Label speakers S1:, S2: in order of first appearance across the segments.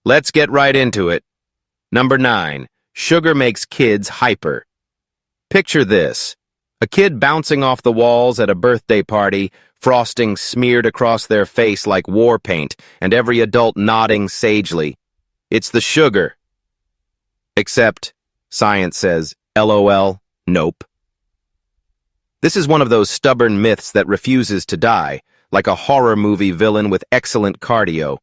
S1: Let's get right into it. Number 9. Sugar makes kids hyper. Picture this. A kid bouncing off the walls at a birthday party, frosting smeared across their face like war paint, and every adult nodding sagely. It's the sugar. Except, science says, LOL, nope. This is one of those stubborn myths that refuses to die, like a horror movie villain with excellent cardio.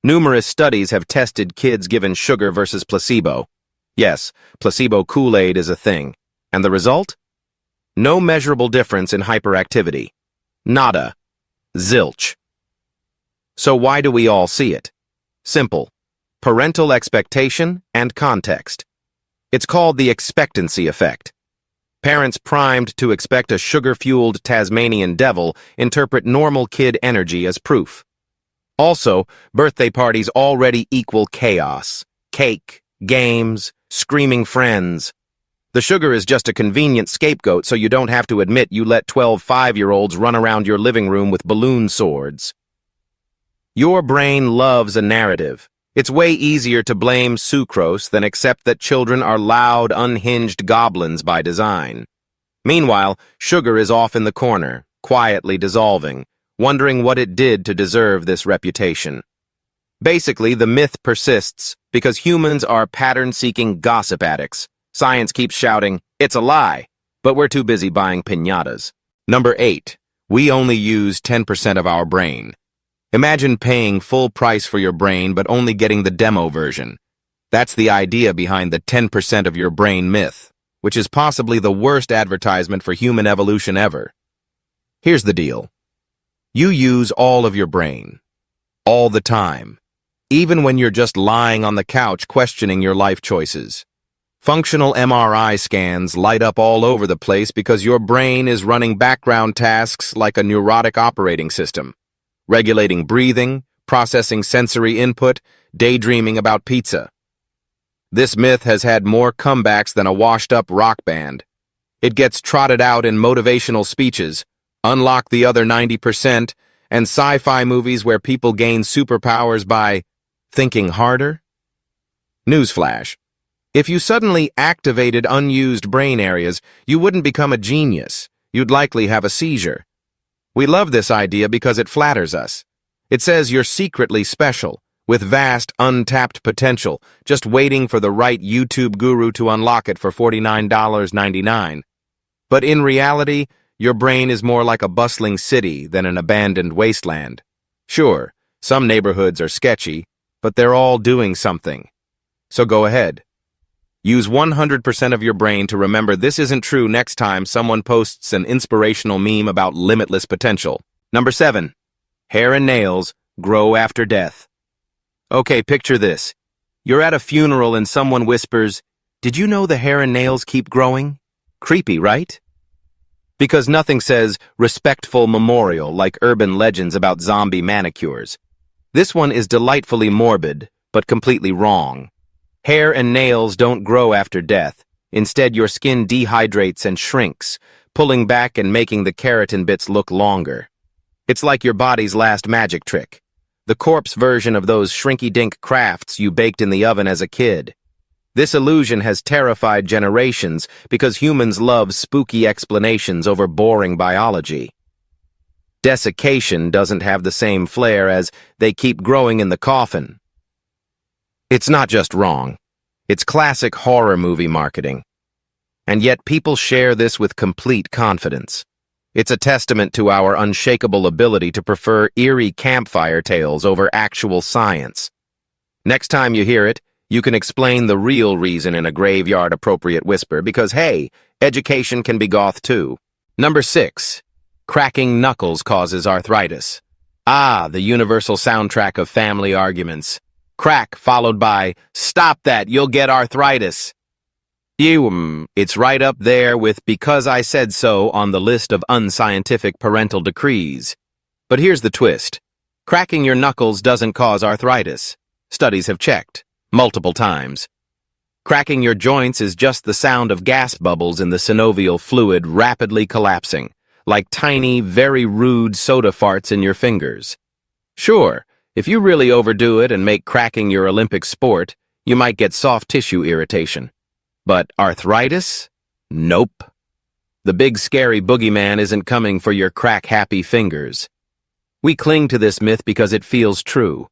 S1: Numerous studies have tested kids given sugar versus placebo. Yes, placebo Kool-Aid is a thing. And the result? No measurable difference in hyperactivity. Nada. Zilch. So why do we all see it? Simple. Parental expectation and context. It's called the expectancy effect. Parents primed to expect a sugar-fueled Tasmanian devil interpret normal kid energy as proof. Also, birthday parties already equal chaos. Cake, games, screaming friends. The sugar is just a convenient scapegoat so you don't have to admit you let 12 5-year-olds run around your living room with balloon swords. Your brain loves a narrative. It's way easier to blame sucrose than accept that children are loud, unhinged goblins by design. Meanwhile, sugar is off in the corner, quietly dissolving, wondering what it did to deserve this reputation. Basically, the myth persists because humans are pattern-seeking gossip addicts. Science keeps shouting, it's a lie, but we're too busy buying piñatas. Number 8. We only use 10% of our brain. Imagine paying full price for your brain but only getting the demo version. That's the idea behind the 10% of your brain myth, which is possibly the worst advertisement for human evolution ever. Here's the deal. You use all of your brain. All the time. Even when you're just lying on the couch questioning your life choices. Functional MRI scans light up all over the place because your brain is running background tasks like a neurotic operating system. Regulating breathing, processing sensory input, daydreaming about pizza. This myth has had more comebacks than a washed-up rock band. It gets trotted out in motivational speeches, unlock the other 90%, and sci-fi movies where people gain superpowers by thinking harder. Newsflash. If you suddenly activated unused brain areas, you wouldn't become a genius. You'd likely have a seizure. We love this idea because it flatters us. It says you're secretly special, with vast, untapped potential, just waiting for the right YouTube guru to unlock it for $49.99. But in reality, your brain is more like a bustling city than an abandoned wasteland. Sure, some neighborhoods are sketchy, but they're all doing something. So go ahead. Use 100% of your brain to remember this isn't true next time someone posts an inspirational meme about limitless potential. Number 7. Hair and nails grow after death. Okay, picture this. You're at a funeral and someone whispers, "Did you know the hair and nails keep growing?" Creepy, right? Because nothing says respectful memorial like urban legends about zombie manicures. This one is delightfully morbid, but completely wrong. Hair and nails don't grow after death. Instead, your skin dehydrates and shrinks, pulling back and making the keratin bits look longer. It's like your body's last magic trick. The corpse version of those shrinky-dink crafts you baked in the oven as a kid. This illusion has terrified generations because humans love spooky explanations over boring biology. Desiccation doesn't have the same flair as they keep growing in the coffin. It's not just wrong. It's classic horror movie marketing. And yet people share this with complete confidence. It's a testament to our unshakable ability to prefer eerie campfire tales over actual science. Next time you hear it, you can explain the real reason in a graveyard-appropriate whisper because, hey, education can be goth too. Number 6. Cracking knuckles causes arthritis. Ah, the universal soundtrack of family arguments. Crack followed by, "Stop that, you'll get arthritis." It's right up there with "because I said so" on the list of unscientific parental decrees. But here's the twist. Cracking your knuckles doesn't cause arthritis. Studies have checked, multiple times. Cracking your joints is just the sound of gas bubbles in the synovial fluid rapidly collapsing, like tiny, very rude soda farts in your fingers. Sure, If you really overdo it and make cracking your Olympic sport, you might get soft tissue irritation. But arthritis? Nope. The big scary boogeyman isn't coming for your crack-happy fingers. We cling to this myth because it feels true.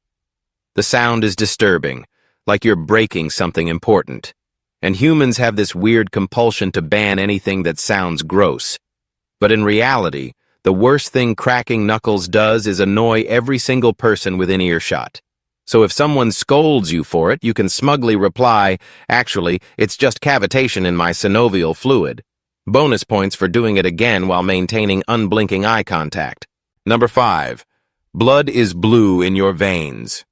S1: The sound is disturbing, like you're breaking something important. And humans have this weird compulsion to ban anything that sounds gross. But in reality, the worst thing cracking knuckles does is annoy every single person within earshot. So if someone scolds you for it, you can smugly reply, "Actually, it's just cavitation in my synovial fluid." Bonus points for doing it again while maintaining unblinking eye contact. Number 5. Blood is blue in your veins.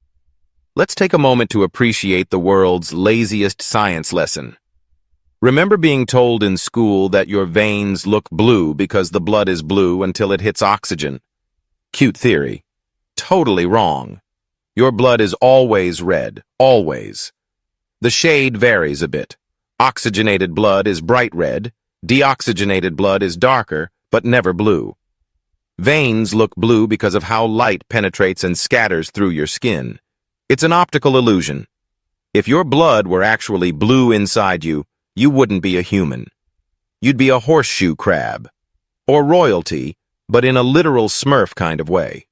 S1: Let's take a moment to appreciate the world's laziest science lesson. Remember being told in school that your veins look blue because the blood is blue until it hits oxygen? Cute theory. Totally wrong. Your blood is always red, always. The shade varies a bit. Oxygenated blood is bright red, deoxygenated blood is darker, but never blue. Veins look blue because of how light penetrates and scatters through your skin. It's an optical illusion. If your blood were actually blue inside you, you wouldn't be a human. You'd be a horseshoe crab. Or royalty, but in a literal Smurf kind of way.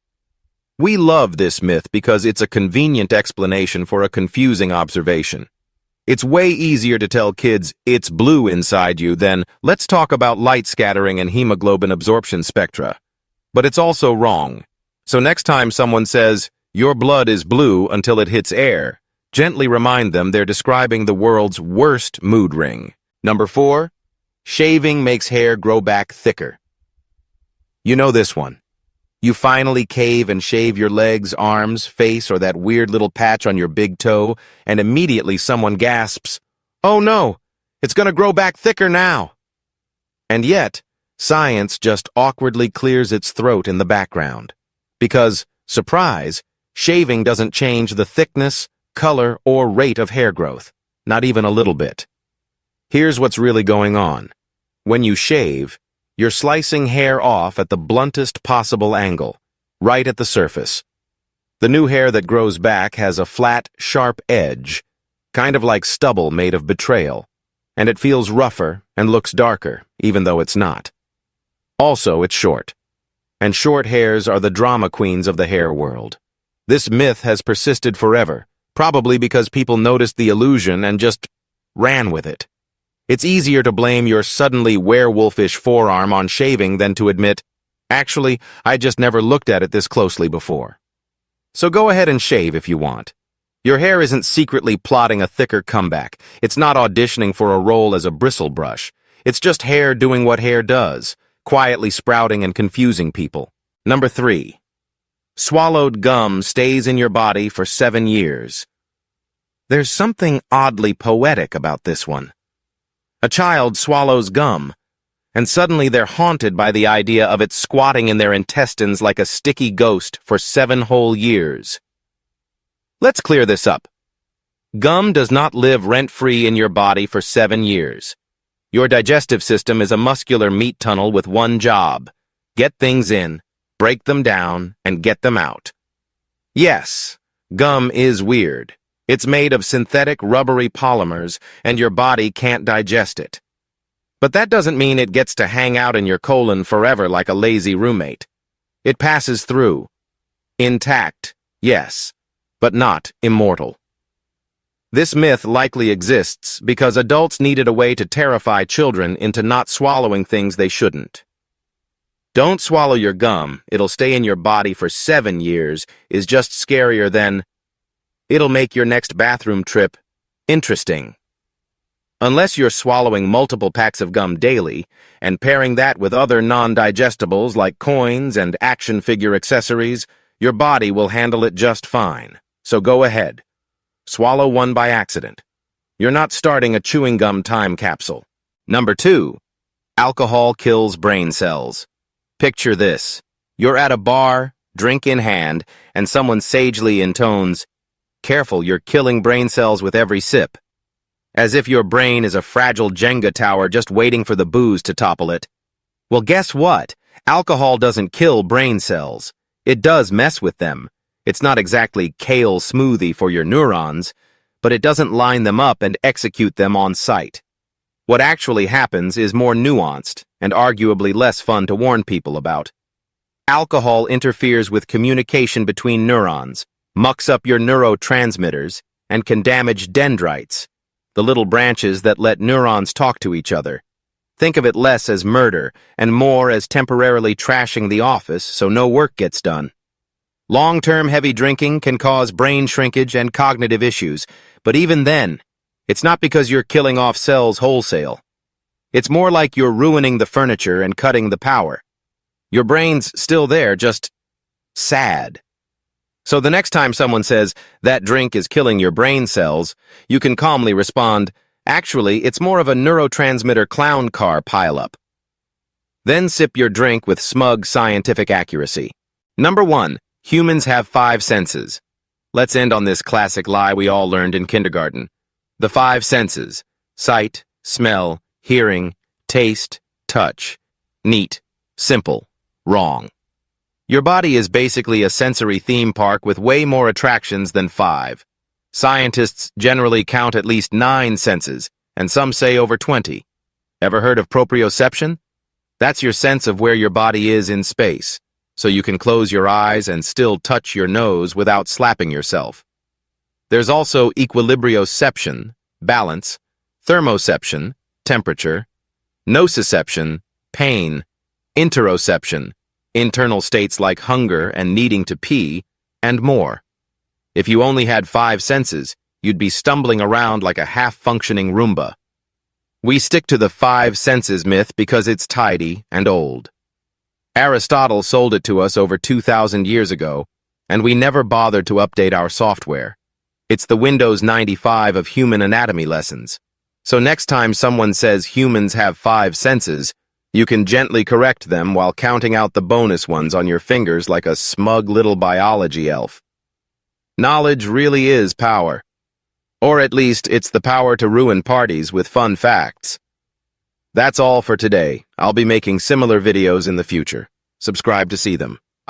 S1: We love this myth because it's a convenient explanation for a confusing observation. It's way easier to tell kids it's blue inside you than let's talk about light scattering and hemoglobin absorption spectra. But it's also wrong. So next time someone says, "Your blood is blue until it hits air," gently remind them they're describing the world's worst mood ring. Number 4, shaving makes hair grow back thicker. You know this one. You finally cave and shave your legs, arms, face, or that weird little patch on your big toe, and immediately someone gasps, "Oh no, it's gonna grow back thicker now." And yet, science just awkwardly clears its throat in the background. Because, surprise, shaving doesn't change the thickness, color, or rate of hair growth. Not even a little bit. Here's what's really going on. When you shave, you're slicing hair off at the bluntest possible angle, right at the surface. The new hair that grows back has a flat, sharp edge, kind of like stubble made of betrayal, and it feels rougher and looks darker, even though it's not. Also, it's short, and short hairs are the drama queens of the hair world. This myth has persisted forever, probably because people noticed the illusion and just ran with it. It's easier to blame your suddenly werewolfish forearm on shaving than to admit, "Actually, I just never looked at it this closely before." So go ahead and shave if you want. Your hair isn't secretly plotting a thicker comeback. It's not auditioning for a role as a bristle brush. It's just hair doing what hair does, quietly sprouting and confusing people. Number 3. Swallowed gum stays in your body for 7 years. There's something oddly poetic about this one. A child swallows gum, and suddenly they're haunted by the idea of it squatting in their intestines like a sticky ghost for 7 whole years. Let's clear this up. Gum does not live rent-free in your body for 7 years. Your digestive system is a muscular meat tunnel with one job: get things in, break them down, and get them out. Yes, gum is weird. It's made of synthetic rubbery polymers, and your body can't digest it. But that doesn't mean it gets to hang out in your colon forever like a lazy roommate. It passes through. Intact, yes, but not immortal. This myth likely exists because adults needed a way to terrify children into not swallowing things they shouldn't. "Don't swallow your gum, it'll stay in your body for 7 years," is just scarier than, "It'll make your next bathroom trip interesting." Unless you're swallowing multiple packs of gum daily and pairing that with other non-digestibles like coins and action figure accessories, your body will handle it just fine. So go ahead. Swallow one by accident. You're not starting a chewing gum time capsule. Number 2. Alcohol kills brain cells. Picture this. You're at a bar, drink in hand, and someone sagely intones, "Careful, you're killing brain cells with every sip." As if your brain is a fragile Jenga tower just waiting for the booze to topple it. Well, guess what? Alcohol doesn't kill brain cells. It does mess with them. It's not exactly kale smoothie for your neurons, but it doesn't line them up and execute them on sight. What actually happens is more nuanced and arguably less fun to warn people about. Alcohol interferes with communication between neurons, mucks up your neurotransmitters, and can damage dendrites, the little branches that let neurons talk to each other. Think of it less as murder and more as temporarily trashing the office so no work gets done. Long-term heavy drinking can cause brain shrinkage and cognitive issues, but even then, it's not because you're killing off cells wholesale. It's more like you're ruining the furniture and cutting the power. Your brain's still there, just sad. So the next time someone says, that drink is killing your brain cells, you can calmly respond, actually, it's more of a neurotransmitter clown car pileup. Then sip your drink with smug scientific accuracy. Number 1, humans have 5 senses. Let's end on this classic lie we all learned in kindergarten. The 5 senses: sight, smell, hearing, taste, touch. Neat, simple, wrong. Your body is basically a sensory theme park with way more attractions than 5. Scientists generally count at least 9 senses, and some say over 20. Ever heard of proprioception? That's your sense of where your body is in space, so you can close your eyes and still touch your nose without slapping yourself. There's also equilibrioception, balance, thermoception, temperature, nociception, pain, interoception, internal states like hunger and needing to pee, and more. If you only had 5 senses, you'd be stumbling around like a half-functioning Roomba. We stick to the 5 senses myth because it's tidy and old. Aristotle sold it to us over 2,000 years ago, and we never bothered to update our software. It's the Windows 95 of human anatomy lessons. So next time someone says humans have 5 senses, you can gently correct them while counting out the bonus ones on your fingers like a smug little biology elf. Knowledge really is power. Or at least it's the power to ruin parties with fun facts. That's all for today. I'll be making similar videos in the future. Subscribe to see them.